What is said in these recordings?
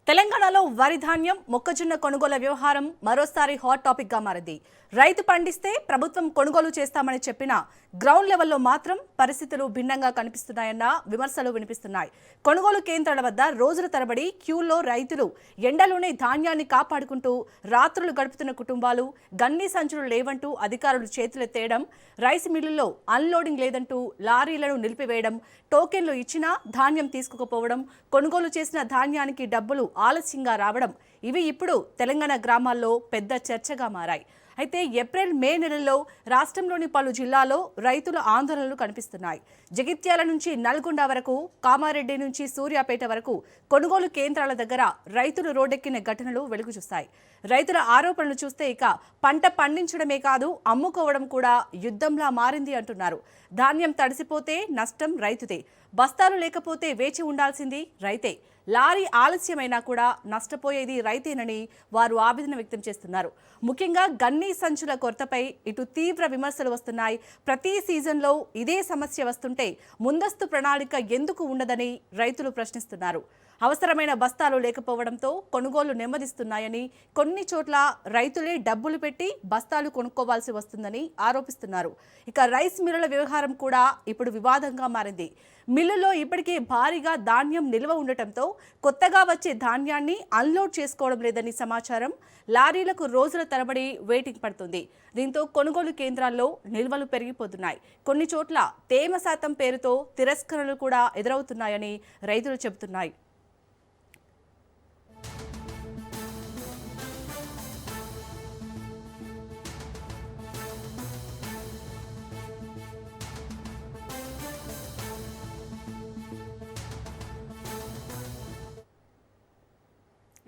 తెలంగాణలో వరి ధాన్యం మొక్కజొన్న కొనుగోలు వ్యవహారం మరోసారి హాట్ టాపిక్ గా మారింది. రైతు పండిస్తే ప్రభుత్వం కొనుగోలు చేస్తామని చెప్పినా గ్రౌండ్ లెవెల్లో మాత్రం పరిస్థితులు భిన్నంగా కనిపిస్తున్నాయన్న విమర్శలు వినిపిస్తున్నాయి. కొనుగోలు కేంద్రాల వద్ద రోజుల తరబడి క్యూల్లో రైతులు ఎండలోనే ధాన్యాన్ని కాపాడుకుంటూ రాత్రులు గడుపుతున్న కుటుంబాలు, గన్నీ సంచులు లేవంటూ అధికారులు చేతులెత్తేయడం, రైస్ మిల్లుల్లో అన్లోడింగ్ లేదంటూ లారీలను నిలిపివేయడం, టోకెన్లు ఇచ్చినా ధాన్యం తీసుకుపోవడం, కొనుగోలు చేసిన ధాన్యానికి డబ్బులు ఆలస్యంగా రావడం ఇవి ఇప్పుడు తెలంగాణ గ్రామాల్లో పెద్ద చర్చగా మారాయి. అయితే ఏప్రిల్ మే నెలల్లో రాష్ట్రంలోని పలు జిల్లాల్లో రైతుల ఆందోళనలు కనిపిస్తున్నాయి. జగిత్యాల నుంచి నల్గొండ వరకు, కామారెడ్డి నుంచి సూర్యాపేట వరకు కొనుగోలు కేంద్రాల దగ్గర రైతులు రోడ్డెక్కిన ఘటనలు వెలుగు చూస్తాయి. రైతుల ఆరోపణలు చూస్తే ఇక పంట పండించడమే కాదు అమ్ముకోవడం కూడా యుద్ధంలా మారింది అంటున్నారు. ధాన్యం తడిసిపోతే నష్టం రైతుదే, బస్తాలు లేకపోతే వేచి ఉండాల్సింది రైతే, లారీ ఆలస్యమైనా కూడా నష్టపోయేది రైతేనని వారు ఆవేదన వ్యక్తం చేస్తున్నారు. ముఖ్యంగా గన్నీ సంచుల కొరతపై ఇటు తీవ్ర విమర్శలు వస్తున్నాయి. ప్రతి సీజన్లో ఇదే సమస్య వస్తుంటే ముందస్తు ప్రణాళిక ఎందుకు ఉండదని రైతులు ప్రశ్నిస్తున్నారు. అవసరమైన బస్తాలు లేకపోవడంతో కొనుగోలు నెమ్మదిస్తున్నాయని, కొన్ని చోట్ల రైతులే డబ్బులు పెట్టి బస్తాలు కొనుక్కోవాల్సి వస్తుందని ఆరోపిస్తున్నారు. ఇక రైస్ మిల్లుల వ్యవహారం కూడా ఇప్పుడు వివాదంగా మారింది. మిల్లులో ఇప్పటికే భారీగా ధాన్యం నిల్వ ఉండటంతో కొత్తగా వచ్చే ధాన్యాన్ని అన్లోడ్ చేసుకోవడం లేదని సమాచారం. లారీలకు రోజుల తరబడి వెయిటింగ్ పడుతుంది. దీంతో కొనుగోలు కేంద్రాల్లో నిల్వలు పెరిగిపోతున్నాయి. కొన్ని చోట్ల తేమ శాతం పేరుతో తిరస్కరణలు కూడా ఎదురవుతున్నాయని రైతులు చెబుతున్నాయి.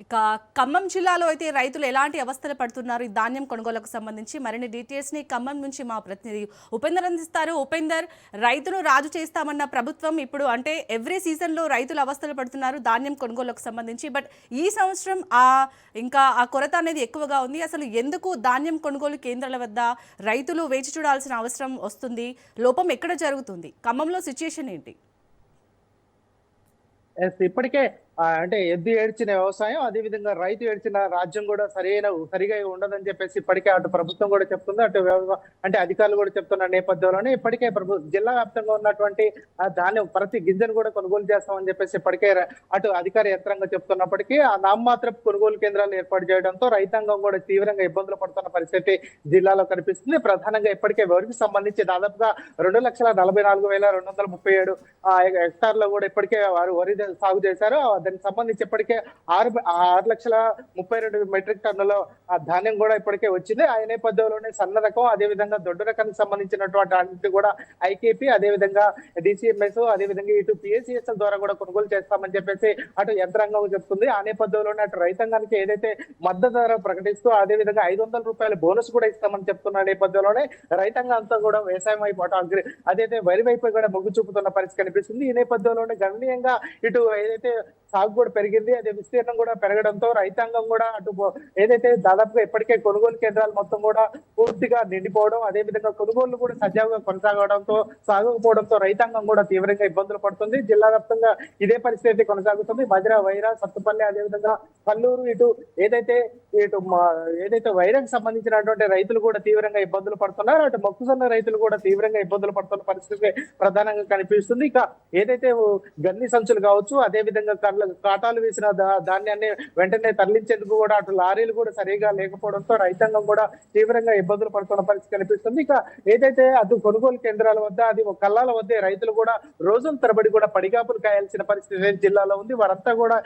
ఇక ఖమ్మం జిల్లాలో అయితే రైతులు ఎలాంటి అవస్థలు పడుతున్నారు ఈ ధాన్యం కొనుగోలుకు సంబంధించి మరిన్ని డీటెయిల్స్ ని ఖమ్మం నుంచి మా ప్రతినిధి ఉపేందర్ అందిస్తారు. ఉపేందర్, రైతులు రాజు చేస్తామన్న ప్రభుత్వం ఇప్పుడు అంటే ఎవ్రీ సీజన్ లో రైతులు అవస్థలు పడుతున్నారు ధాన్యం కొనుగోలుకు సంబంధించి. బట్ ఈ సంవత్సరం ఇంకా ఆ కొరత అనేది ఎక్కువగా ఉంది. అసలు ఎందుకు ధాన్యం కొనుగోలు కేంద్రాల వద్ద రైతులు వేచి చూడాల్సిన అవసరం వస్తుంది? లోపం ఎక్కడ జరుగుతుంది? ఖమ్మంలో సిచ్యుయేషన్ ఏంటి? ఇప్పటికే అంటే ఎద్దు ఏడ్చిన వ్యవసాయం, అదే విధంగా రైతు ఏడ్చిన రాజ్యం కూడా సరిగా ఉండదని చెప్పేసి ఇప్పటికే అటు ప్రభుత్వం కూడా చెప్తుంది, అటు అంటే అధికారులు కూడా చెప్తున్న నేపథ్యంలోనే ఇప్పటికే జిల్లా వ్యాప్తంగా ఉన్నటువంటి ధాన్యం ప్రతి గింజను కూడా కొనుగోలు చేస్తామని చెప్పేసి ఇప్పటికే అటు అధికార యంత్రాంగం చెప్తున్నప్పటికీ ఆ నామమాత్రపు కొనుగోలు కేంద్రాలు ఏర్పాటు చేయడంతో రైతాంగం కూడా తీవ్రంగా ఇబ్బందులు పడుతున్న పరిస్థితి జిల్లాలో కనిపిస్తుంది. ప్రధానంగా ఇప్పటికే వరికి సంబంధించి దాదాపుగా 2,44,237 హెక్టార్లో కూడా ఇప్పటికే వారు వరి సాగు చేశారు. దానికి సంబంధించి ఇప్పటికే 6,32,000 మెట్రిక్ టన్నుల ధాన్యం కూడా ఇప్పటికే వచ్చింది. ఆ నేపథ్యంలోనే సన్న రకం, అదేవిధంగా దొడ్డు రకానికి సంబంధించినటువంటి అన్నింటి కూడా ఐకేపీ, అదేవిధంగా డిసిఎంఎస్, అదేవిధంగా ఇటు పిఎస్సిఎస్ఎల్ ద్వారా కూడా కొనుగోలు చేస్తామని చెప్పేసి అటు యంత్రాంగం చెప్తుంది. ఆ నేపథ్యంలోనే అటు రైతాంగానికి ఏదైతే మద్దతు ధర ప్రకటిస్తూ అదేవిధంగా 500 రూపాయల బోనస్ కూడా ఇస్తామని చెప్తున్న నేపథ్యంలోనే రైతాంగం అంతా కూడా వ్యవసాయం వైపు అదైతే వరి వైపు కూడా మొగ్గు చూపుతున్న పరిస్థితి కనిపిస్తుంది. ఈ నేపథ్యంలోనే గణనీయంగా ఇటు ఏదైతే సాగు కూడా పెరిగింది, అదే విస్తీర్ణం కూడా పెరగడంతో రైతాంగం కూడా అటు ఏదైతే దాదాపుగా ఇప్పటికే కొనుగోలు కేంద్రాలు మొత్తం కూడా పూర్తిగా నిండిపోవడం, అదే విధంగా కొనుగోళ్లు కూడా సజావుగా కొనసాగడంతో సాగకపోవడంతో రైతాంగం కూడా తీవ్రంగా ఇబ్బందులు పడుతుంది. జిల్లా వ్యాప్తంగా ఇదే పరిస్థితి కొనసాగుతుంది. మధిర, వైరా, సత్తుపల్లి, అదేవిధంగా కల్లూరు, ఇటు ఏదైతే వైరాకు సంబంధించినటువంటి రైతులు కూడా తీవ్రంగా ఇబ్బందులు పడుతున్నారు. అటు మొక్కజొన్న రైతులు కూడా తీవ్రంగా ఇబ్బందులు పడుతున్న పరిస్థితి ప్రధానంగా కనిపిస్తుంది. ఇక ఏదైతే గన్ని సంచులు కావచ్చు, అదే విధంగా కాటాలు వేసిన ధాన్యాన్ని వెంటనే తరలించేందుకు కూడా అటు లారీలు కూడా సరిగా లేకపోవడంతో రైతాంగం కూడా తీవ్రంగా ఇబ్బందులు పడుతున్న పరిస్థితి కనిపిస్తుంది. ఇక ఏదైతే అటు కొనుగోలు కేంద్రాల వద్ద, అది కల్లాల వద్ద రైతులు కూడా రోజుల తరబడి కూడా పడిగాపులు కాయాల్సిన పరిస్థితి జిల్లాలో ఉంది. వారంతా కూడా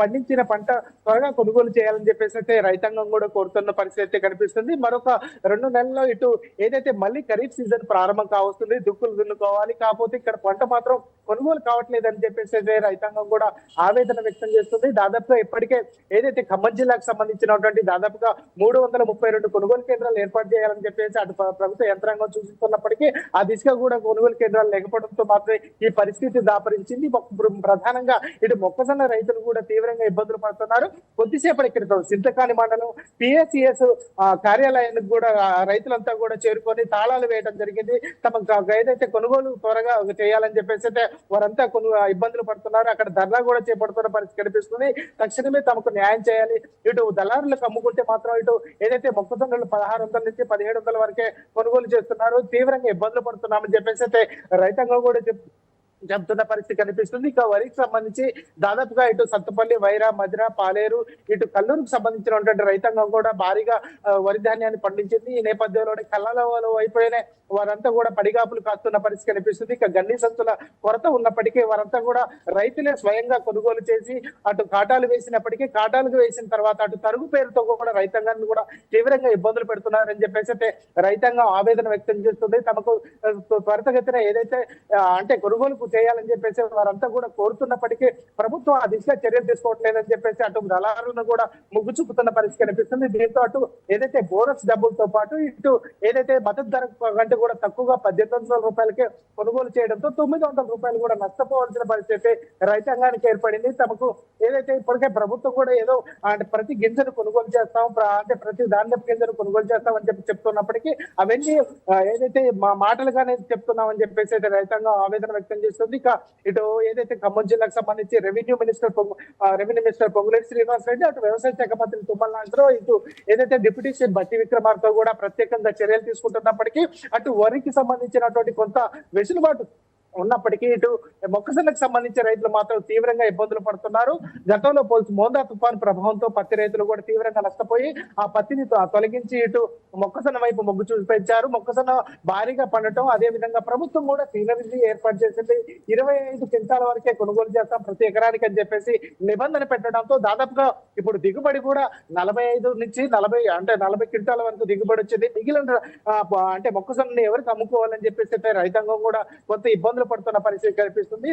పండించిన పంట త్వరగా కొనుగోలు చేయాలని చెప్పేసి అయితే రైతాంగం కూడా కోరుతున్న పరిస్థితి కనిపిస్తుంది. మరొక 2 నెలల్లో ఇటు ఏదైతే మళ్ళీ ఖరీఫ్ సీజన్ ప్రారంభం కావస్తుంది, దుక్కులు దున్నుకోవాలి, కాకపోతే ఇక్కడ పంట మాత్రం కొనుగోలు కావట్లేదని చెప్పేసి రైతాంగం కూడా ఆవేదన వ్యక్తం చేస్తుంది. దాదాపుగా ఇప్పటికే ఏదైతే ఖమ్మం జిల్లాకు సంబంధించినటువంటి దాదాపుగా 332 కొనుగోలు కేంద్రాలు ఏర్పాటు చేయాలని చెప్పేసి అటు ప్రభుత్వ యంత్రాంగం సూచిస్తున్నప్పటికీ ఆ దిశగా కూడా కొనుగోలు కేంద్రాలు లేకపోవడంతో మాత్రమే ఈ పరిస్థితి దాపరించింది. ప్రధానంగా ఇటు మొక్కజొన్న రైతులు కూడా తీవ్రంగా ఇబ్బందులు పడుతున్నారు. కొద్దిసేపటి క్రితం సింతకాని మండలం పిఎస్సిఎస్ కార్యాలయానికి కూడా రైతులంతా కూడా చేరుకొని తాళాలు వేయడం జరిగింది. తమ ఏదైతే కొనుగోలు త్వరగా చేయాలని చెప్పేసి అయితే వారంతా ఇబ్బందులు పడుతున్నారు. అక్కడ ధర్నా కూడా చేపడుతున్నారు. పడుతున్న పరిస్థితి కనిపిస్తుంది. తక్షణమే తమకు న్యాయం చేయాలి. ఇటు దళారులకు అమ్ముకుంటే మాత్రం ఇటు ఏదైతే మొక్కజొన్నలు 1600 నుంచి 1700 వరకే కొనుగోలు చేస్తున్నారు, తీవ్రంగా ఇబ్బందులు పడుతున్నామని చెప్పేసి అయితే రైతాంగం కూడా చెప్తున్న పరిస్థితి కనిపిస్తుంది. ఇక వరికి సంబంధించి దాదాపుగా ఇటు సత్తుపల్లి, వైరా, మధిర, పాలేరు, ఇటు కల్లూరుకు సంబంధించినటువంటి రైతాంగం కూడా భారీగా వరి ధాన్యాన్ని పండించింది. ఈ నేపథ్యంలోనే కళ్ళల వైపునే వారంతా కూడా పడిగాపులు కాస్తున్న పరిస్థితి కనిపిస్తుంది. ఇక గన్ని సంచుల కొరత ఉన్నప్పటికీ వారంతా కూడా రైతులే స్వయంగా కొనుగోలు చేసి అటు కాటాలు వేసినప్పటికీ కాటాలకు వేసిన తర్వాత అటు తరుగు పేరుతో కూడా రైతాంగాన్ని కూడా తీవ్రంగా ఇబ్బందులు పెడుతున్నారని చెప్పేసి అయితే రైతాంగం ఆవేదన వ్యక్తం చేస్తుంది. తమకు త్వరితగతిన ఏదైతే అంటే కొనుగోలు చేయాలని చెప్పేసి వారంతా కూడా కోరుతున్నప్పటికీ ప్రభుత్వం ఆ దిశగా చర్యలు తీసుకోవట్లేదని చెప్పేసి అటు దళారులను కూడా ముగ్గు చూపుతున్న పరిస్థితి కనిపిస్తుంది. దీంతో అటు ఏదైతే బోనస్ డబ్బులతో పాటు ఇటు ఏదైతే మద్దతు ధర కంటే కూడా తక్కువగా 1800 రూపాయలకే కొనుగోలు చేయడంతో 900 రూపాయలు కూడా నష్టపోవాల్సిన పరిస్థితి రైతాంగానికి ఏర్పడింది. తమకు ఏదైతే ఇప్పటికే ప్రభుత్వం కూడా ఏదో అంటే ప్రతి గింజను కొనుగోలు చేస్తాం, అంటే ప్రతి ధాన్యపు గింజను కొనుగోలు చేస్తాం అని చెప్పి చెప్తున్నప్పటికీ అవన్నీ ఏదైతే మా మాటలుగానే చెప్తున్నామని చెప్పేసి అయితే రైతాంగం ఆవేదన వ్యక్తం చేస్తుంది. ఇక ఇటు ఏదైతే ఖమ్మం జిల్లాకు సంబంధించి రెవెన్యూ మినిస్టర్ పొంగులేటి శ్రీనివాస్ రెడ్డి, అటు వ్యవసాయ శాఖ మంత్రి తుమ్మల నాగేశ్వరరావు, ఇటు ఏదైతే డిప్యూటీ సీఎం బట్టి విక్రమార్కతో కూడా ప్రత్యేకంగా చర్యలు తీసుకుంటున్నప్పటికీ అటు వరికి సంబంధించినటువంటి కొంత వెసులుబాటు ఉన్నప్పటికీ ఇటు మొక్కజొన్నకు సంబంధించిన రైతులు మాత్రం తీవ్రంగా ఇబ్బందులు పడుతున్నారు. గతంలో పోల్చి మోందా తుఫాను ప్రభావంతో పత్తి రైతులు కూడా తీవ్రంగా నష్టపోయి ఆ పత్తిని తొలగించి ఇటు మొక్కజొన్న వైపు మొగ్గు చూపించారు. మొక్కజొన్న భారీగా పండటం, అదే విధంగా ప్రభుత్వం కూడా సీనరీ ఏర్పాటు చేసింది. 25 క్వింటాల వరకే కొనుగోలు చేస్తాం ప్రతి ఎకరానికి అని చెప్పేసి నిబంధన పెట్టడంతో దాదాపుగా ఇప్పుడు దిగుబడి కూడా 45 నుంచి 40 క్వింటాల వరకు దిగుబడి వచ్చింది. మిగిలిన అంటే మొక్కజొన్నని ఎవరికి అమ్ముకోవాలని చెప్పేసి రైతాంగం కూడా కొంత ఇబ్బందులు పడుతున్న పరిస్థితి కనిపిస్తుంది.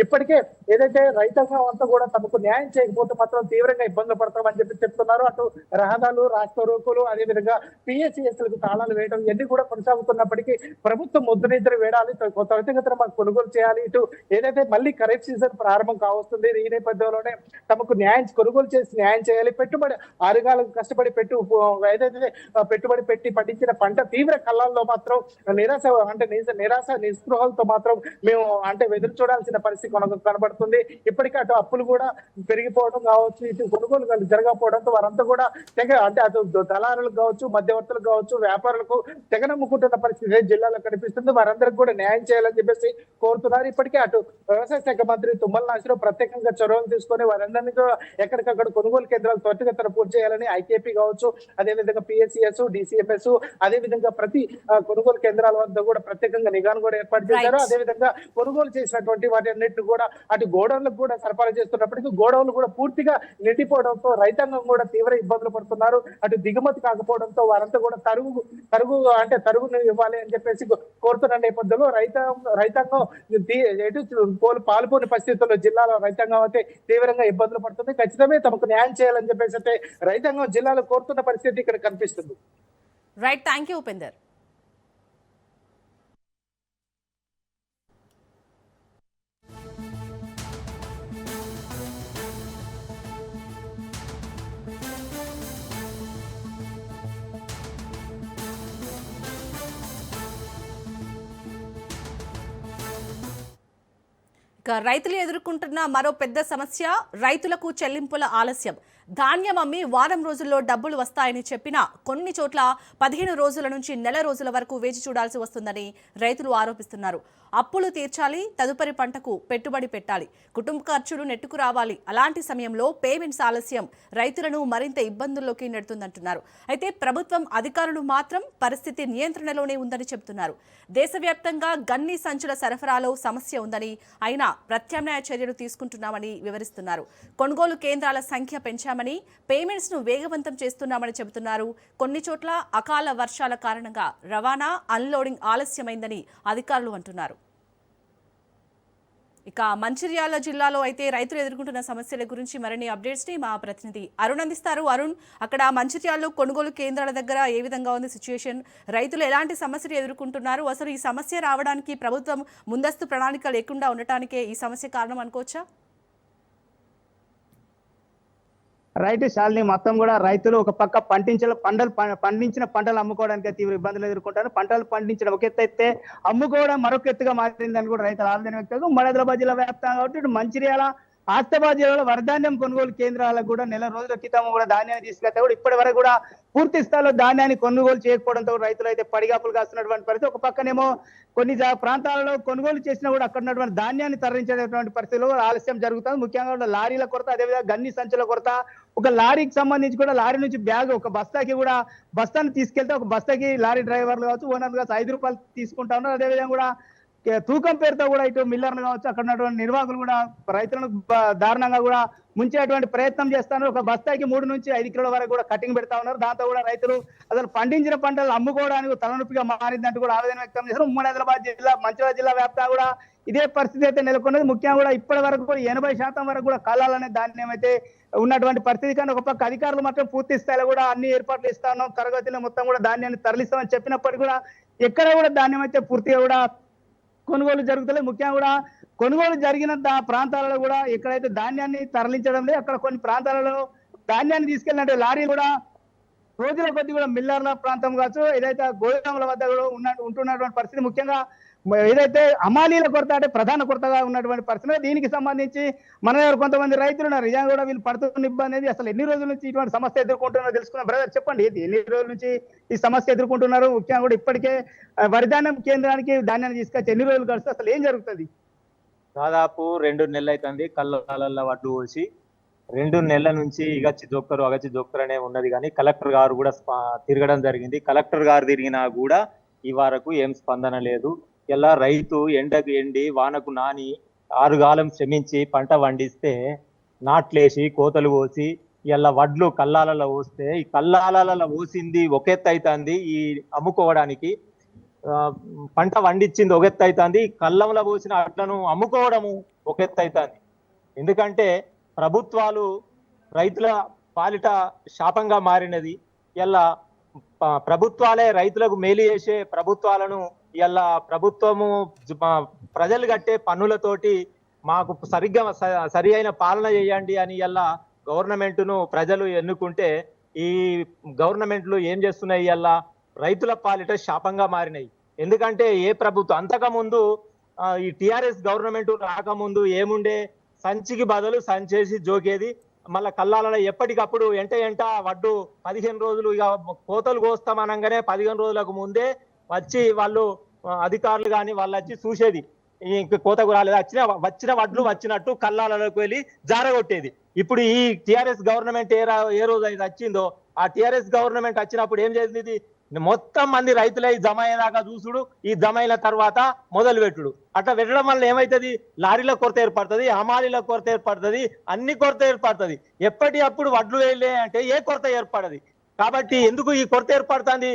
ఇప్పటికే ఏదైతే రైతాంగం అంతా కూడా తమకు న్యాయం చేయకపోతే మాత్రం తీవ్రంగా ఇబ్బందులు పడతామని చెప్పి చెప్తున్నారు. అటు రహదారులు, రాష్ట్ర రోకులు, అదేవిధంగా పిఎస్సిఎస్లకు తాళాలు వేయడం ఇవన్నీ కూడా కొనసాగుతున్నప్పటికీ ప్రభుత్వం ముద్దునిద్ర వేడాలి, త్వరితగతిన మాకు కొనుగోలు చేయాలి. ఇటు ఏదైతే మళ్ళీ ఖరీఫ్ సీజన్ ప్రారంభం కావస్తుంది, ఈ నేపథ్యంలోనే తమకు కొనుగోలు చేసి న్యాయం చేయాలి. పెట్టుబడి 6 కాలం కష్టపడి ఏదైతే పెట్టుబడి పెట్టి పండించిన పంట తీవ్ర కళ్ళల్లో మాత్రం నిరాశ నిస్పృహలతో మాత్రం మేము అంటే ఎదురు చూడాల్సిన పరిస్థితి కనబడుతుంది. ఇప్పటికే అటు అప్పులు కూడా పెరిగిపోవడం కావచ్చు, ఇటు కొనుగోలు జరగకపోవడంతో వారంతా కూడా అంటే అటు దళారులకు కావచ్చు, మధ్యవర్తులకు కావచ్చు, వ్యాపారులకు తెగనమ్ముకుంటున్న పరిస్థితి జిల్లాలో కనిపిస్తుంది. వారందరికి కూడా న్యాయం చేయాలని చెప్పేసి కోరుతున్నారు. ఇప్పటికే అటు వ్యవసాయ శాఖ మంత్రి తుమ్మల నాగేశ్వరరావు ప్రత్యేకంగా చొరవలు తీసుకొని వారందరినీ ఎక్కడికక్కడ కొనుగోలు కేంద్రాలు త్వరితగతిన పూర్తి చేయాలని ఐకేపీ కావచ్చు, అదేవిధంగా పిఎస్సిఎస్, డిసిఎంఎస్, అదేవిధంగా ప్రతి కొనుగోలు కేంద్రాల వద్ద కూడా ప్రత్యేకంగా నిఘాను కూడా ఏర్పాటు చేశారు. అదేవిధంగా కొనుగోలు చేసినటువంటి వాటి అన్నింటిని కూడా అటు గోడౌన్లకు కూడా సరఫరా చేస్తున్నప్పటికీ గోడౌన్లు కూడా పూర్తిగా నిండిపోవడంతో రైతాంగం కూడా తీవ్ర ఇబ్బందులు పడుతున్నారు. అటు దిగుమతి కాకపోవడంతో వారంతా కూడా తరుగును ఇవ్వాలి అని చెప్పేసి కోరుతున్న నేపథ్యంలో రైతాంగం పాల్పోని పరిస్థితుల్లో జిల్లాలో రైతాంగం అయితే తీవ్రంగా ఇబ్బందులు పడుతుంది. ఖచ్చితమే తమకు న్యాయం చేయాలని చెప్పేసి అయితే రైతాంగం జిల్లాలో కోరుతున్న పరిస్థితి ఇక్కడ కనిపిస్తుంది. Right, thank you Upender. రైతులు ఎదుర్కొంటున్న మరో పెద్ద సమస్య రైతులకు చెల్లింపుల ఆలస్యం. ధాన్యం అమ్మి వారం రోజుల్లో డబ్బులు వస్తాయని చెప్పినా కొన్ని చోట్ల 15 రోజుల నుంచి నెల రోజుల వరకు వేచి చూడాల్సి వస్తుందని రైతులు ఆరోపిస్తున్నారు. అప్పులు తీర్చాలి, తదుపరి పంటకు పెట్టుబడి పెట్టాలి, కుటుంబ ఖర్చులు నెట్టుకు రావాలి. అలాంటి సమయంలో పేమెంట్స్ ఆలస్యం రైతులను మరింత ఇబ్బందుల్లోకి నెడుతుందంటున్నారు. అయితే ప్రభుత్వం అధికారులు మాత్రం పరిస్థితి నియంత్రణలోనే ఉందని చెబుతున్నారు. దేశవ్యాప్తంగా గన్ని సంచుల సరఫరాలో సమస్య ఉందని, అయినా ప్రత్యామ్నాయ చర్యలు తీసుకుంటున్నామని వివరిస్తున్నారు. కొనుగోలు కేంద్రాల సంఖ్య పెంచామని, పేమెంట్స్ ను వేగవంతం చేస్తున్నామని చెబుతున్నారు. కొన్ని చోట్ల అకాల వర్షాల కారణంగా రవాణా, అన్లోడింగ్ ఆలస్యమైందని అధికారులు అంటున్నారు. ఇక మంచిర్యాల జిల్లాలో అయితే రైతులు ఎదుర్కొంటున్న సమస్యల గురించి మరిన్ని అప్డేట్స్ ని మా ప్రతినిధి అరుణ్ అందిస్తారు. అరుణ్, అక్కడ మంచిర్యాలలో కొనుగోలు కేంద్రాల దగ్గర ఏ విధంగా ఉంది సిచ్యుయేషన్? రైతులు ఎలాంటి సమస్యలు ఎదుర్కొంటున్నారు? అసలు ఈ సమస్య రావడానికి ప్రభుత్వం ముందస్తు ప్రణాళిక లేకుండా ఉండటానికే ఈ సమస్య కారణం అనుకోవచ్చా? రైతు శాలిని మొత్తం కూడా రైతులు ఒక పక్క పండించిన పంటలు అమ్ముకోవడానికి తీవ్ర ఇబ్బందులు ఎదుర్కొంటారు. పంటలు పండించడం ఒక ఎత్తు అయితే అమ్ముకోవడం మరొక ఎత్తుగా మారిందని కూడా రైతులు ఆవేదన వ్యక్తం. ఉమ్మడి ఆదిలాబాద్ జిల్లా వ్యాప్తంగా కాబట్టి మంచిర్యాల ఆసిఫాబాద్ జిల్లాలో వరధాన్యం కొనుగోలు కేంద్రాలకు కూడా నెల రోజుల క్రితం కూడా ధాన్యాన్ని తీసుకెళ్తే కూడా ఇప్పటి వరకు కూడా పూర్తి స్థాయిలో ధాన్యాన్ని కొనుగోలు చేయకపోవడంతో రైతులు అయితే పడిగాపులు కాస్తున్నటువంటి పరిస్థితి. ఒక పక్కనేమో కొన్ని ప్రాంతాలలో కొనుగోలు చేసినా కూడా అక్కడ ఉన్నటువంటి ధాన్యాన్ని తరలించేటువంటి పరిస్థితుల్లో ఆలస్యం జరుగుతుంది. ముఖ్యంగా లారీల కొరత, అదేవిధంగా గన్ని సంచుల కొరత. ఒక లారీకి సంబంధించి కూడా లారీ నుంచి బ్యాగ్ ఒక బస్తాకి కూడా బస్తాను తీసుకెళ్తే ఒక బస్తాకి లారీ డ్రైవర్లు కావచ్చు, ఓనర్లు కావచ్చు 5 రూపాయలు తీసుకుంటా ఉన్నారు. అదేవిధంగా కూడా తూకం పేరుతో కూడా ఇటు మిల్లర్లు కావచ్చు, అక్కడ ఉన్నటువంటి నిర్వాహకులు కూడా రైతులను దారుణంగా కూడా ముంచేటువంటి ప్రయత్నం చేస్తారు. ఒక బస్తాకి 3 నుంచి 5 కిలోల వరకు కూడా కటింగ్ పెడతా ఉన్నారు. దాంతో కూడా రైతులు అసలు పండించిన పంటలు అమ్ముకోవడానికి తలనొప్పిగా మారిందంటూ కూడా ఆవేదన వ్యక్తం చేశారు. ఉమ్మడి ఆదిలాబాద్ జిల్లా, మంచిర్యాల జిల్లా వ్యాప్తంగా కూడా ఇదే పరిస్థితి అయితే నెలకొన్నది. ముఖ్యంగా కూడా ఇప్పటి వరకు కూడా 80% వరకు కూడా కళ్ళాలనే ధాన్యం అయితే ఉన్నటువంటి పరిస్థితి. కానీ ఒక పక్క అధికారులు మాత్రం పూర్తి స్థాయిలో కూడా అన్ని ఏర్పాట్లు ఇస్తా ఉన్నాం, తరగతిలో మొత్తం కూడా ధాన్యాన్ని తరలిస్తామని చెప్పినప్పటికీ కూడా ఎక్కడ కూడా ధాన్యం అయితే పూర్తిగా కూడా కొనుగోలు జరుగుతలేదు. ముఖ్యంగా కూడా కొనుగోలు జరిగిన ప్రాంతాలలో కూడా ఎక్కడైతే ధాన్యాన్ని తరలించడం లేదు, అక్కడ కొన్ని ప్రాంతాలలో ధాన్యాన్ని తీసుకెళ్ళినట్టు లారీ కూడా రోజుల కొద్ది కూడా మిల్లర్ల ప్రాంతం కావచ్చు, ఏదైతే గోదాముల వద్ద కూడా ఉంటున్నటువంటి పరిస్థితి. ముఖ్యంగా ఏదైతే అమాలీల కొరత అంటే ప్రధాన కొరతగా ఉన్నటువంటి పరిస్థితి. దీనికి సంబంధించి మన దగ్గర కొంతమంది రైతులు ఉన్నారు. నిజంగా కూడా వీళ్ళు పడుతున్న ఇబ్బంది అనేది అసలు ఎన్ని రోజుల నుంచి ఇటువంటి సమస్య ఎదుర్కొంటున్నారో తెలుసుకున్న బ్రదర్ చెప్పండి, ఎన్ని రోజుల నుంచి ఈ సమస్య ఎదుర్కొంటున్నారు? ముఖ్యంగా కూడా ఇప్పటికే వరిధాన్యం కేంద్రానికి ధాన్యాన్ని తీసుకొచ్చి ఎన్ని రోజులు కలిసి అసలు ఏం జరుగుతుంది? దాదాపు 2 నెలలు అవుతుంది కళ్ళ వడ్లు పోసి. 2 నెలల నుంచి ఇగచ్చి జొక్కరు అగచ్చి జొక్కరు అనే ఉన్నది. కానీ కలెక్టర్ గారు కూడా తిరగడం జరిగింది. కలెక్టర్ గారు తిరిగినా కూడా ఈ వరకు ఏం స్పందన లేదు. ఇలా రైతు ఎండకు ఎండి వానకు నాని 6 కాలం శ్రమించి పంట పండిస్తే నాట్లేసి కోతలు పోసి ఇలా వడ్లు కల్లాలలో పోస్తే ఈ కల్లాలలో పోసింది ఒక ఎత్తు అవుతుంది, ఈ అమ్ముకోవడానికి పంట వండించింది ఒక ఎత్తు అవుతుంది, కళ్ళంలో పోసిన అట్లను అమ్ముకోవడము ఒక ఎత్తు అవుతుంది. ఎందుకంటే ప్రభుత్వాలు రైతుల పాలిట శాపంగా మారినది. ఇలా ప్రభుత్వాలే రైతులకు మేలు చేసే ప్రభుత్వాలను ఇలా ప్రభుత్వము ప్రజలు కట్టే పన్నులతోటి మాకు సరి అయిన పాలన చేయండి అని ఇలా గవర్నమెంట్ను ప్రజలు ఎన్నుకుంటే ఈ గవర్నమెంట్లు ఏం చేస్తున్నాయి? ఇలా రైతుల పాలిట శాపంగా మారినాయి. ఎందుకంటే ఏ ప్రభుత్వం అంతకుముందు ఈ టిఆర్ఎస్ గవర్నమెంట్ రాకముందు ఏముండే, సంచికి బదులు సంచేసి జోకేది. మళ్ళా కల్లాలలో ఎప్పటికప్పుడు ఎంట వడ్డు 15 రోజులు ఇక కోతలు కోస్తామనగానే 15 రోజులకు ముందే వచ్చి వాళ్ళు అధికారులు కానీ వాళ్ళు వచ్చి చూసేది, ఇంక కోతకు రాలేదు, వచ్చిన వడ్లు వచ్చినట్టు కల్లాలలోకి వెళ్ళి జారగొట్టేది. ఇప్పుడు ఈ టిఆర్ఎస్ గవర్నమెంట్ ఏ రోజు అయితే వచ్చిందో ఆ టిఆర్ఎస్ గవర్నమెంట్ వచ్చినప్పుడు ఏం చేసింది? మొత్తం మంది రైతులై జమ అయ్యేదాకా చూసుడు, ఈ జమ అయిన తర్వాత మొదలు పెట్టుడు. అట్లా పెట్టడం వల్ల ఏమైతుంది? లారీల కొరత ఏర్పడుతుంది, హమాలీల కొరత ఏర్పడుతుంది, అన్ని కొరత ఏర్పడుతుంది. ఎప్పటి అప్పుడు వడ్లు వేయలే అంటే ఏ కొరత ఏర్పడది. కాబట్టి ఎందుకు ఈ కొరత ఏర్పడుతుంది?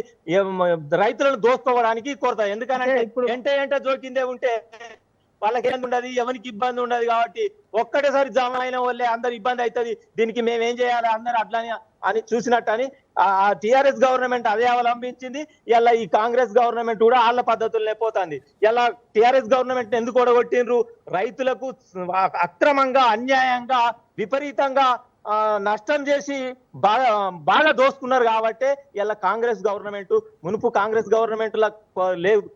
రైతులను దోసుకోవడానికి కొరత. ఎందుకనంటే ఎంట జోకిందే ఉంటే వాళ్ళకి ఏం ఉండదు, ఎవరికి ఇబ్బంది ఉండదు. కాబట్టి ఒక్కటేసారి జమ అయిన వాళ్ళే అందరు ఇబ్బంది అవుతుంది. దీనికి మేము ఏం చేయాలి అందరు అట్లని అని చూసినట్టు అని ఆ టిఆర్ఎస్ గవర్నమెంట్ అదే అవలంబించింది. ఇలా ఈ కాంగ్రెస్ గవర్నమెంట్ కూడా వాళ్ళ పద్ధతులనే పోతుంది. ఇలా టిఆర్ఎస్ గవర్నమెంట్ ఎందుకు ఓడగొట్టిండ్రు? రైతులకు అక్రమంగా, అన్యాయంగా, విపరీతంగా నష్టం చేసి బాగా దోసుకున్నారు. కాబట్టి ఇలా కాంగ్రెస్ గవర్నమెంట్, మునుపు కాంగ్రెస్ గవర్నమెంట్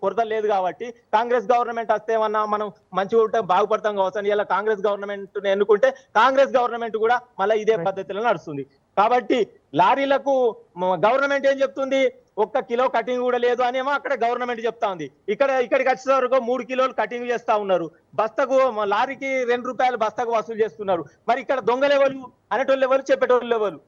కొరత లేదు కాబట్టి కాంగ్రెస్ గవర్నమెంట్ వస్తేమన్నా మనం మంచిగా ఉంటే బాగుపడతాం కావచ్చు అని ఇలా కాంగ్రెస్ గవర్నమెంట్ ఎన్నుకుంటే కాంగ్రెస్ గవర్నమెంట్ కూడా మళ్ళీ ఇదే పద్ధతిలో నడుస్తుంది. కాబట్టి లారీలకు గవర్నమెంట్ ఏం చెప్తుంది? 1 కిలో కటింగ్ కూడా లేదు అనేమో అక్కడ గవర్నమెంట్ చెప్తా ఉంది. ఇక్కడికి వచ్చే వరకు 3 కిలోలు కటింగ్ చేస్తా ఉన్నారు. బస్తకు లారీకి 2 రూపాయలు బస్తకు వసూలు చేస్తున్నారు. మరి ఇక్కడ దొంగలెవరు, అనేటోళ్ళు ఎవరు, చెప్పేటోళ్ళు ఎవరు?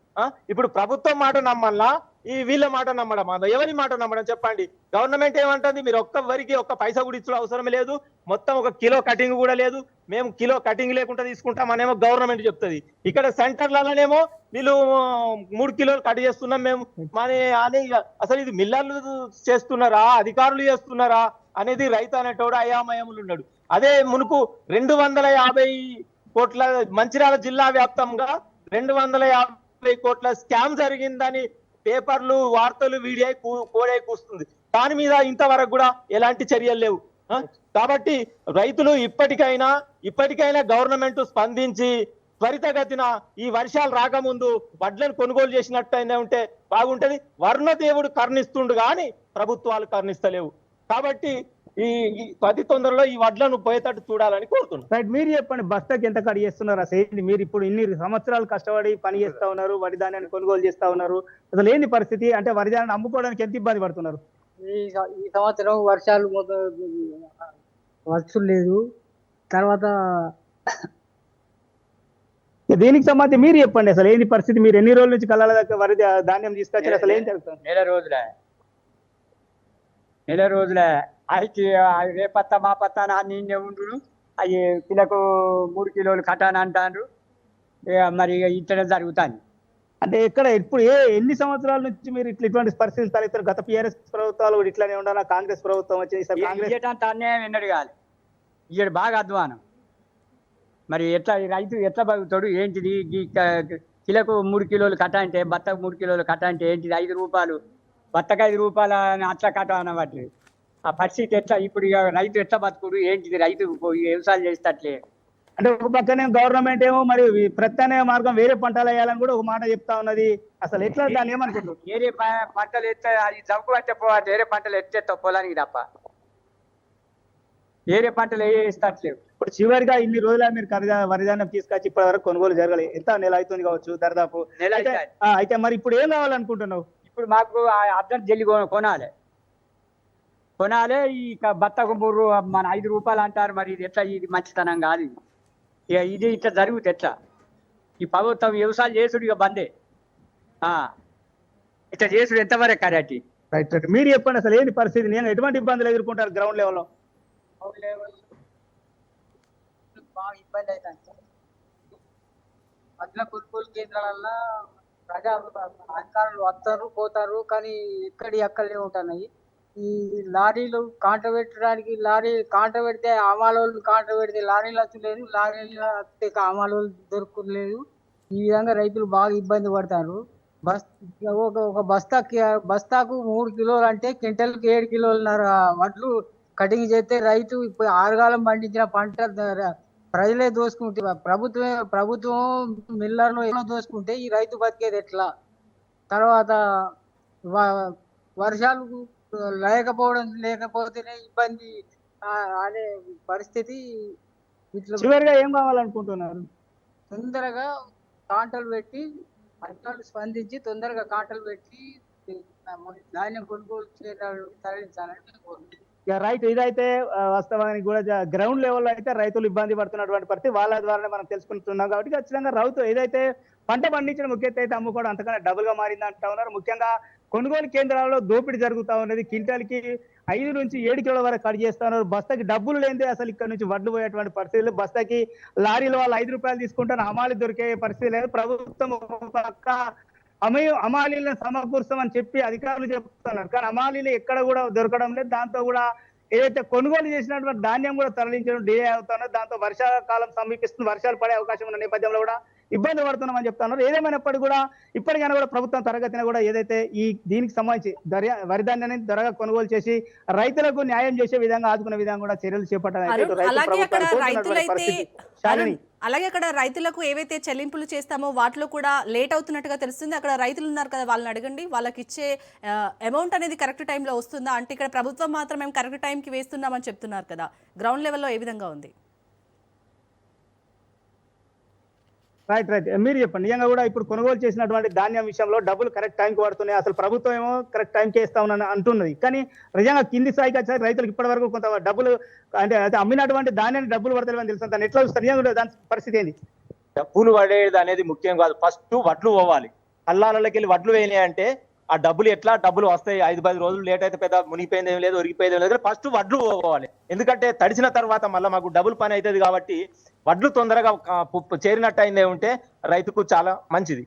ఇప్పుడు ప్రభుత్వం మాట నమ్మల్లా, ఈ వీళ్ళ మాట నమ్మడం, ఎవరి మాట నమ్మడం చెప్పండి? గవర్నమెంట్ ఏమంటుంది? మీరు ఒక్కరికి 1 పైసా కూడా ఇచ్చడం అవసరం లేదు, మొత్తం 1 కిలో కటింగ్ కూడా లేదు, మేము కిలో కటింగ్ లేకుండా తీసుకుంటామనేమో గవర్నమెంట్ చెప్తుంది. ఇక్కడ సెంటర్లలోనేమో వీళ్ళు 3 కిలోలు కట్ చేస్తున్నాం మేము అని. అసలు ఇది మిల్లర్లు చేస్తున్నారా, అధికారులు చేస్తున్నారా అనేది రైతు అనేటోడు అయామయములు ఉన్నాడు. అదే మునుపు 250 కోట్ల మంచిర్యాల జిల్లా వ్యాప్తంగా 250 కోట్ల స్కామ్ జరిగిందని పేపర్లు, వార్తలు, వీడియో కోడే కూస్తుంది. దాని మీద ఇంతవరకు కూడా ఎలాంటి చర్యలు లేవు. కాబట్టి రైతులు ఇప్పటికైనా గవర్నమెంట్ స్పందించి త్వరితగతిన ఈ వర్షాలు రాకముందు వడ్లను కొనుగోలు చేసినట్టయినా ఉంటే బాగుంటది. వర్ణదేవుడు కర్ణిస్తుండు కానీ ప్రభుత్వాలు కర్ణిస్తలేవు. కాబట్టి అతి తొందరలో ఈ వడ్లను పోయేటట్టు చూడాలని కోరుతున్నాను. రైట్, మీరు చెప్పండి, బస్తాకి ఎంత కడి చేస్తున్నారు అసలు ఏంటి? మీరు ఇప్పుడు ఇన్ని సంవత్సరాలు కష్టపడి పని చేస్తా ఉన్నారు, వరి ధాన్యాన్ని కొనుగోలు చేస్తా ఉన్నారు, అసలు ఏంటి పరిస్థితి? అంటే వరి ధాన్యాన్ని అమ్ముకోవడానికి ఎంత ఇబ్బంది పడుతున్నారు? ఈ సంవత్సరం వర్షాలు వర్షం లేదు. తర్వాత దీనికి సంబంధించి మీరు చెప్పండి, అసలు ఏంటి పరిస్థితి? మీరు ఎన్ని రోజుల నుంచి కళ్ళ దాకా వరి ధాన్యం తీసుకొచ్చారు, అసలు ఏం జరుగుతుంది? నెల రోజులే అయితే రేపత్త మా పత్త నిన్నే ఉండు అవి కిలకు 3 కిలోలు కట్టాను అంటారు. మరి ఇట్లా జరుగుతుంది. అంటే ఎక్కడ ఇప్పుడు ఎన్ని సంవత్సరాల నుంచి మీరు ఇటువంటి పరిస్థితులు తలెత్తారు? గత టీఆర్ఎస్ ప్రభుత్వాలు కూడా ఇట్లానే ఉండాలా, కాంగ్రెస్ ప్రభుత్వం వచ్చేసి ఇయ్యటంత అన్యాయం ఎన్నడు కాదు, ఇయ్యడు బాగా అధ్వానం. మరి ఎట్లా రైతు ఎట్లా బతుకుతాడు? ఏంటిది కిలకు 3 కిలోలు కట్ట అంటే, బత్తకు 3 కిలోలు కట్ట అంటే ఏంటిది? 5 రూపాయలు బత్తకు 5 రూపాయలు అట్లా కట్ట అన్నవాటి ఆ పరిస్థితి ఎట్లా? ఇప్పుడు రైతు ఎట్లా బతుకుడు? ఏంటిది? రైతు వ్యవసాయం చేసేటట్లే. అంటే ఒక పక్కనే గవర్నమెంట్ ఏమో మరి ప్రత్యామ్నాయ మార్గం వేరే పంటలు వేయాలని కూడా ఒక మాట చెప్తా ఉన్నది. అసలు ఎట్లా దాన్ని ఏమనుకుంటున్నారు? వేరే పంటలు ఎత్తే అది జబ్బు పట్టే పోవాలి, వేరే పంటలు ఎత్తేస్తావు పొలానికి తప్ప వేరే పంటలు వేస్తట్లేవు. ఇప్పుడు చివరిగా ఇన్ని రోజుల మీరు వరిధాన్యం తీసుకొచ్చి ఇప్పటి వరకు కొనుగోలు జరగలేదు, ఎంత నెల అవుతుంది కావచ్చు దాదాపు. నెల అయితే మరి ఇప్పుడు ఏం కావాలనుకుంటున్నావు? ఇప్పుడు మాకు అర్థం జల్లి కొనాలి. ఈ బత్తకు మన 5 రూపాయలు అంటారు. మరి ఇది ఎట్లా? ఇది మంచితనం కాదు. ఇది ఇట్లా జరుగుతుంది ఎట్లా? ఈ ప్రభుత్వం వ్యవసాయం చేసుడు ఇక బందే. ఇట్లా చేసుడు ఎంతవరకు కరెక్ట్? రైట్ రైట్, మీరు చెప్పండి, అసలు ఏంటి పరిస్థితి? నేను ఎటువంటి ఇబ్బందులు ఎదుర్కొంటారు గ్రౌండ్ లెవెల్లో? బాగా ఇబ్బంది అవుతుంది. అట్లా కొనుగోలు కేంద్రాలల్లో ప్రజా అధికారులు వస్తారు పోతారు, కానీ ఎక్కడే ఉంటున్నాయి. ఈ లారీలు కాంట పెట్టడానికి, లారీ కాంట పెడితే అమాలోళ్ళు కాంట పెడితే లారీలు వచ్చలేదు, లారీలు వస్తే అమాలోళ్ళు దొరకలేదు. ఈ విధంగా రైతులు బాగా ఇబ్బంది పడతారు. ఒక బస్తాకు 3 కిలోలు అంటే క్వింటల్కి 7 కిలోలున్నర వడ్లు కటింగ్ చేస్తే రైతు ఇప్పుడు ఆరుగాలం పండించిన పంట ప్రజలే దోసుకుంటే, ప్రభుత్వం మిల్లర్లు ఎన్నో దోసుకుంటే ఈ రైతు బతికేది ఎట్లా? తర్వాత వర్షాలు లేకపోతేనే ఇబ్బంది అనే పరిస్థితి. చివరిగా ఏం కావాలనుకుంటున్నారు? తొందరగా కాంటలు పెట్టి, అధికారులు స్పందించి తొందరగా కాంటలు పెట్టి ధాన్యం కొనుగోలు తరలించాలని కోరుకుంటున్నాను. రైట్, ఇదైతే వాస్తవానికి కూడా గ్రౌండ్ లెవెల్లో అయితే రైతులు ఇబ్బంది పడుతున్నటువంటి పరిస్థితి వాళ్ళ ద్వారానే మనం తెలుసుకుంటున్నాం. కాబట్టి ఖచ్చితంగా రైతు ఏదైతే పంట పండించడం ముఖ్యత అయితే అమ్ముకోవడం అంతకన్నా డబుల్ గా మారింది అంటా ఉన్నారు. ముఖ్యంగా కొనుగోలు కేంద్రాల్లో దోపిడీ జరుగుతా ఉన్నది. క్వింటాల్కి 5 నుంచి 7 కిలోల వరకు కట్ చేస్తా ఉన్నారు. బస్తాకి డబ్బులు లేదే అసలు ఇక్కడ నుంచి వడ్లు పోయేటువంటి పరిస్థితులు. బస్తాకి లారీలో వాళ్ళు 5 రూపాయలు తీసుకుంటారు, హమాలి దొరికే పరిస్థితి లేదు. ప్రభుత్వం ఒక పక్క హమాలీలను సమకూరుస్తామని చెప్పి అధికారులు చెప్తున్నారు, కానీ హమాలీలు ఎక్కడ కూడా దొరకడం లేదు. దాంతో కూడా ఏదైతే కొనుగోలు చేసినటువంటి ధాన్యం కూడా తరలించడం డిలే అవుతున్నారు. దాంతో వర్షాకాలం సమీపిస్తుంది, వర్షాలు పడే అవకాశం ఉన్న నేపథ్యంలో కూడా ఇబ్బంది పడుతున్నామని చెప్తున్నారు. ఏదేమైనప్పటికీ కూడా ఇప్పటికైనా కూడా ప్రభుత్వం తరగతిన కూడా ఏదైతే దీనికి సంబంధించి వరి ధాన్యాన్ని త్వరగా కొనుగోలు చేసి రైతులకు న్యాయం చేసే విధంగా ఆదుకునే విధంగా కూడా చర్యలు చేపట్టాలని అలాగే అక్కడ రైతులకు ఏవైతే చెల్లింపులు చేస్తామో వాటిలో కూడా లేట్ అవుతున్నట్టుగా తెలుస్తుంది. అక్కడ రైతులు ఉన్నారు కదా, వాళ్ళని అడగండి, వాళ్ళకి ఇచ్చే అమౌంట్ అనేది కరెక్ట్ టైంలో వస్తుందా? అంటే ఇక్కడ ప్రభుత్వం మాత్రం మేము కరెక్ట్ టైంకి వేస్తున్నామని చెప్తున్నారు కదా, గ్రౌండ్ లెవెల్లో ఏ విధంగా ఉంది? రైట్ రైట్, మీరు చెప్పండి. నిజంగా కూడా ఇప్పుడు కొనుగోలు చేసినటువంటి ధాన్యం విషయంలో డబ్బులు కరెక్ట్ టైంకి పడుతున్నాయి. అసలు ప్రభుత్వం ఏమో కరెక్ట్ టైంకి వేస్తా ఉన్నాను అంటున్నది, కానీ నిజంగా కింది స్థాయికి వచ్చేసరికి రైతులకు ఇప్పటి వరకు కొంత డబ్బులు అంటే అమ్మినటువంటి ధాన్యాన్ని డబ్బులు పడతలేవని తెలుసు. దాన్ని ఎట్లా చూస్తారు? నిజంగా దాని పరిస్థితి ఏంది? డబ్బులు పడేది అనేది ముఖ్యం కాదు, ఫస్ట్ వడ్లు పోవాలి. కల్లాలకి వెళ్ళి వడ్లు వేయలే అంటే ఆ డబ్బులు ఎట్లా డబ్బులు వస్తాయి? 5-10 రోజులు లేట్ అయితే పెద్ద మునిగిపోయింది ఏం లేదు, ఒరిగిపోయింది ఏం లేదు. ఫస్ట్ వడ్లు పోవాలి, ఎందుకంటే తడిసిన తర్వాత మళ్ళీ మాకు డబుల్ పని అవుతుంది. కాబట్టి వడ్లు తొందరగా చేరినట్టు అయిందే ఉంటే రైతుకు చాలా మంచిది.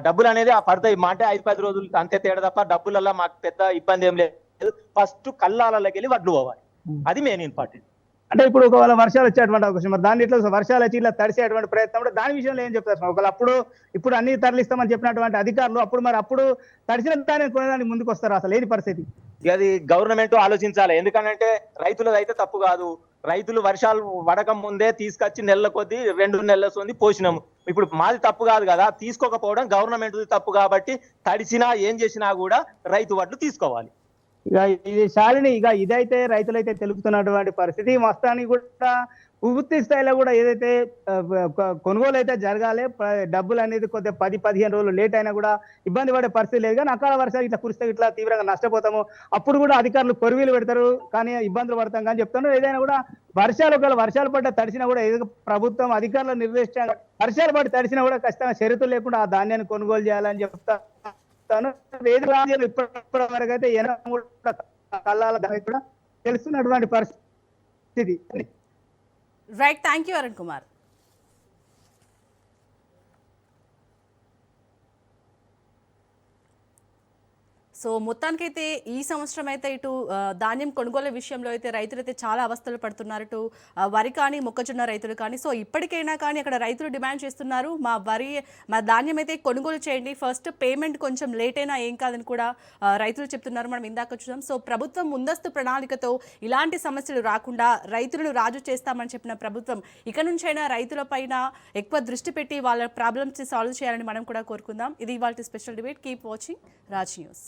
డబ్బులు అనేది ఆ పడతాయి అంటే 5-10 రోజులు అంతే తేడా తప్ప డబ్బులల్లో మాకు పెద్ద ఇబ్బంది ఏం లేదు. ఫస్ట్ కల్లాలకి వెళ్ళి వడ్లు పోవాలి, అది మెయిన్ ఇంపార్టెంట్. అంటే ఇప్పుడు ఒకవేళ వర్షాలు వచ్చేటువంటి అవకాశం, మరి దాన్ని ఇట్లా వర్షాలు వచ్చి ఇలా తడిసేటువంటి ప్రయత్నం కూడా దాని విషయంలో ఏం చెప్తారు? ఒకవేళ ఇప్పుడు అన్ని తరలిస్తామని చెప్పినటువంటి అధికారులు అప్పుడు తడిసిన దాన్ని కొనేదానికి ముందుకు వస్తారు, అసలు ఏది పరిస్థితి? అది గవర్నమెంట్ ఆలోచించాలి. ఎందుకంటే రైతులది అయితే తప్పు కాదు. రైతులు వర్షాలు పడక ముందే తీసుకొచ్చి నెలల కొద్దీ 2 నెలల సొంది పోసినాము. ఇప్పుడు మాది తప్పు కాదు కదా, తీసుకోకపోవడం గవర్నమెంట్ తప్పు. కాబట్టి తడిసినా ఏం చేసినా కూడా రైతు వడ్లు తీసుకోవాలి. ఇక ఇది శాలిని ఇక ఇదైతే రైతులైతే తెలుపుతున్నటువంటి పరిస్థితి మొత్తానికి కూడా పూర్తి స్థాయిలో కూడా ఏదైతే కొనుగోలు అయితే జరగాలి డబ్బులు అనేది కొద్దిగా 10-15 రోజులు లేట్ అయినా కూడా ఇబ్బంది పడే పరిస్థితి లేదు. కానీ అకాల వర్షాలు ఇట్లా కురిస్తే ఇట్లా తీవ్రంగా నష్టపోతాము, అప్పుడు కూడా అధికారులు కొరివీలు పెడతారు, కానీ ఇబ్బందులు పడతాం కానీ చెప్తాను. ఏదైనా కూడా వర్షాలు పడ్డ తడిసినా కూడా ఏదో ప్రభుత్వం అధికారులు నిర్దేశించారు, వర్షాలు పడి తడిసినా కూడా ఖచ్చితంగా షరతులు లేకుండా ఆ ధాన్యాన్ని కొనుగోలు చేయాలని చెప్తాను. ఇప్పటి వరకు అయితే కూడా కళ్ళాల దానికి కూడా తెలుస్తున్నటువంటి పరిస్థితి. Right, thank you Arun Kumar. So మొత్తానికైతే ఈ సంవత్సరం అయితే ఇటు ధాన్యం కొనుగోలు విషయంలో అయితే రైతులు అయితే చాలా అవస్థలు పడుతున్నారు, ఇటు వరి కానీ మొక్కజొన్న రైతులు కానీ. సో ఇప్పటికైనా కానీ అక్కడ రైతులు డిమాండ్ చేస్తున్నారు, మా ధాన్యం అయితే కొనుగోలు చేయండి, ఫస్ట్ పేమెంట్ కొంచెం లేట్ అయినా ఏం కాదని కూడా రైతులు చెప్తున్నారు. మనం ఇందాక చూసాం. సో ప్రభుత్వం ముందస్తు ప్రణాళికతో ఇలాంటి సమస్యలు రాకుండా రైతులను రాజు చేస్తామని చెప్పిన ప్రభుత్వం ఇక నుంచైనా రైతుల పైన ఎక్కువ దృష్టి పెట్టి వాళ్ళ ప్రాబ్లమ్స్ సాల్వ్ చేయాలని మనం కూడా కోరుకుందాం. ఇది ఇవాళ special debate. Keep watching Raj news.